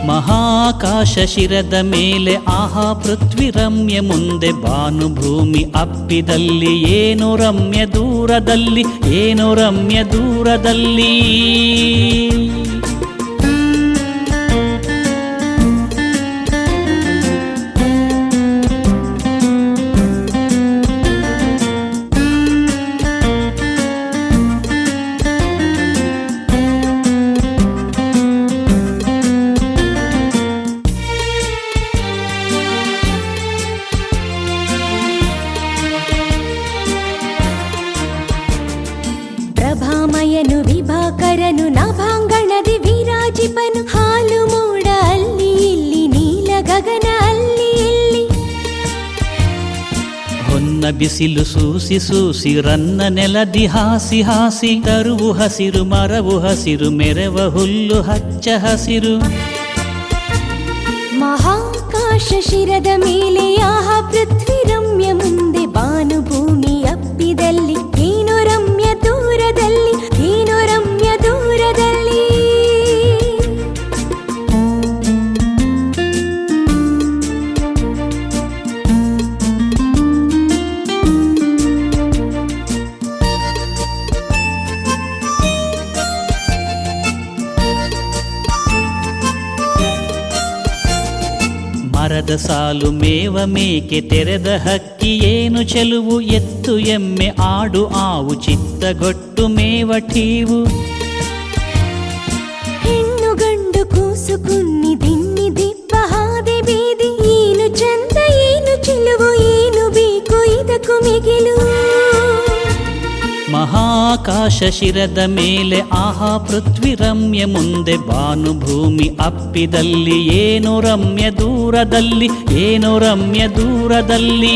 ಮಹಾಕಾಶ ಶಿರದ ಮೇಲೆ ಆಹಾ ಪೃಥ್ವಿ ರಮ್ಯ ಮುಂದೆ ಭಾನುಭೂಮಿ ಅಪ್ಪಿದಲ್ಲಿ ಏನು ರಮ್ಯ ದೂರದಲ್ಲಿ ಏನು ರಮ್ಯ ದೂರದಲ್ಲಿ ಪ್ರಭಾಮಯನು ವಿಭಾಕರನು ನಭಾಂಗಣದಿ ವಿರಾಜಿಪನು ಹಾಲು ಮೋಡ ಅಲ್ಲಿ ಇಲ್ಲಿ ನೀಲ ಗಗನ ಅಲ್ಲಿ ಇಲ್ಲಿ ಹೊನ್ನ ಬಿಸಿಲು ಸೂಸಿ ಸೂಸಿ ರನ್ನ ನೆಲದಿ ಹಾಸಿ ಹಾಸಿ ತರುವು ಹಸಿರು ಮರವು ಹಸಿರು ಮೆರವ ಹುಲ್ಲು ಹಚ್ಚ ಹಸಿರು ಮಹಾಕಾಶ ಶಿರದ ಮೇಲೆ ಆಹಾ ಪೃಥ್ವಿ ರಮ್ಯ ಮುಂದೆ ಭಾನುಭೂಮಿ ಅಪ್ಪಿದಲ್ಲಿ ಏನು ರಮ್ಯ ದೂರದಲ್ಲಿ ಏನು ರಮ್ಯ ದೂರದಲ್ಲಿ ಮರದ ಸಾಲು ಮೇವ ಮೇಕೆ ತೆರೆದ ಹಕ್ಕಿ ಏನು ಚೆಲುವು ಎತ್ತು ಎಮ್ಮೆ ಆಡು ಆವು ಚಿತ್ತಗೊಟ್ಟು ಮೇವ ಠೀವು ಹೆಣ್ಣು ಗಂಡು ಕೂಸು ಕುನ್ನಿ ದಿನ್ನಿ ದಿಬ್ಬ ಹಾದೆ ಬೀದಿ ಏನು ಚಂದ ಏನು ಚೆಲುವು ಏನು ಬೇಕು ಇದಕ್ಕೂ ಮಿಗಿಲು ಮಹಾಕಾಶ ಶಿರದ ಮೇಲೆ ಆಹಾ ಪೃಥ್ವಿ ರಮ್ಯ ಮುಂದೆ ಭಾನುಭೂಮಿ ಅಪ್ಪಿದಲ್ಲಿ ಏನು ರಮ್ಯ ದೂರದಲ್ಲಿ ಏನು ರಮ್ಯ ದೂರದಲ್ಲಿ